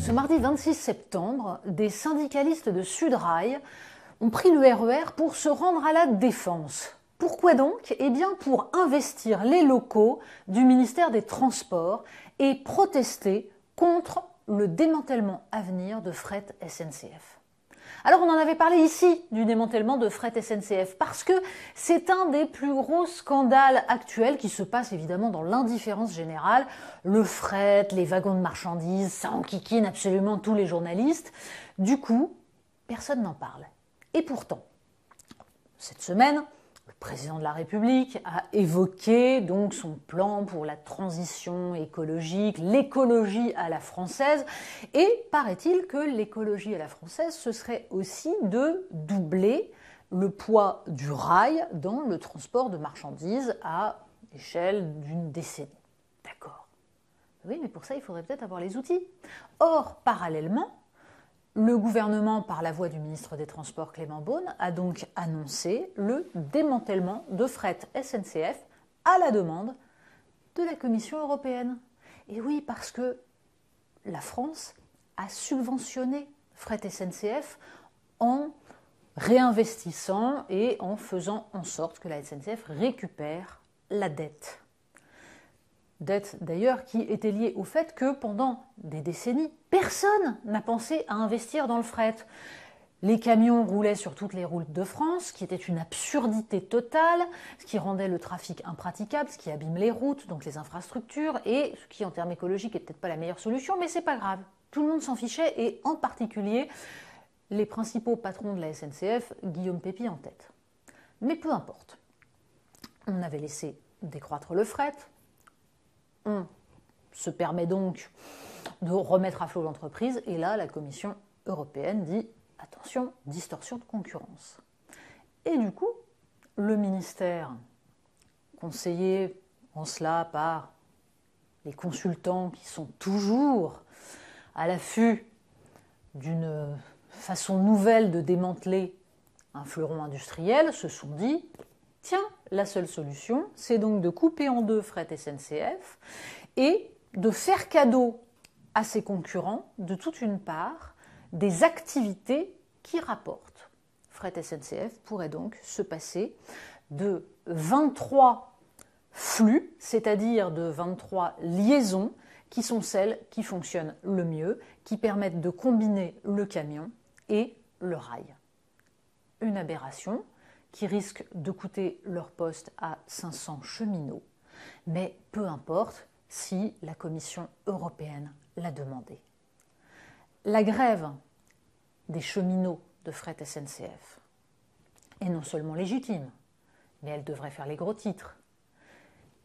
Ce mardi 26 septembre, des syndicalistes de Sudrail ont pris le RER pour se rendre à la Défense. Pourquoi donc? Eh bien pour investir les locaux du ministère des Transports et protester contre le démantèlement à venir de Fret SNCF. Alors on en avait parlé ici du démantèlement de Fret SNCF parce que c'est un des plus gros scandales actuels qui se passe évidemment dans l'indifférence générale. Le fret, les wagons de marchandises, ça enquiquine absolument tous les journalistes. Du coup, personne n'en parle. Et pourtant, cette semaine, le président de la République a évoqué donc son plan pour la transition écologique, l'écologie à la française, et paraît-il que l'écologie à la française, ce serait aussi de doubler le poids du rail dans le transport de marchandises à l'échelle d'une décennie. D'accord. Oui, mais pour ça, il faudrait peut-être avoir les outils. Or, parallèlement, le gouvernement, par la voix du ministre des Transports Clément Beaune, a donc annoncé le démantèlement de Fret SNCF à la demande de la Commission européenne. Et oui, parce que la France a subventionné Fret SNCF en réinvestissant et en faisant en sorte que la SNCF récupère la dette. Dette d'ailleurs qui était liée au fait que pendant des décennies, personne n'a pensé à investir dans le fret. Les camions roulaient sur toutes les routes de France, ce qui était une absurdité totale, ce qui rendait le trafic impraticable, ce qui abîme les routes, donc les infrastructures, et ce qui en termes écologiques n'est peut-être pas la meilleure solution, mais c'est pas grave. Tout le monde s'en fichait, et en particulier les principaux patrons de la SNCF, Guillaume Pepy en tête. Mais peu importe. On avait laissé décroître le fret. On se permet donc de remettre à flot l'entreprise et là, la Commission européenne dit « attention, distorsion de concurrence ». Et du coup, le ministère, conseillé en cela par les consultants qui sont toujours à l'affût d'une façon nouvelle de démanteler un fleuron industriel, se sont dit « tiens, la seule solution, c'est donc de couper en deux Fret SNCF et de faire cadeau à ses concurrents, de toute une part, des activités qui rapportent. Fret SNCF pourrait donc se passer de 23 flux, c'est-à-dire de 23 liaisons, qui sont celles qui fonctionnent le mieux, qui permettent de combiner le camion et le rail. Une aberration qui risque de coûter leur poste à 500 cheminots, mais peu importe si la Commission européenne l'a demandé. La grève des cheminots de Fret SNCF est non seulement légitime, mais elle devrait faire les gros titres.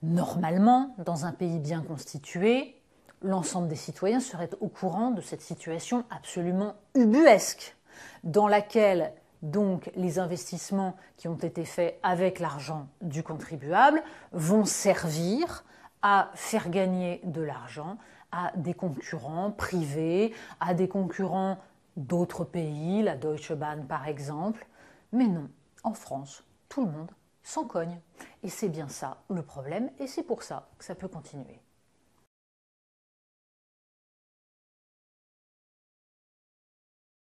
Normalement, dans un pays bien constitué, l'ensemble des citoyens seraient au courant de cette situation absolument ubuesque, dans laquelle donc les investissements qui ont été faits avec l'argent du contribuable vont servir à faire gagner de l'argent à des concurrents privés, à des concurrents d'autres pays, la Deutsche Bahn par exemple. Mais non, en France, tout le monde s'en cogne. Et c'est bien ça le problème, et c'est pour ça que ça peut continuer.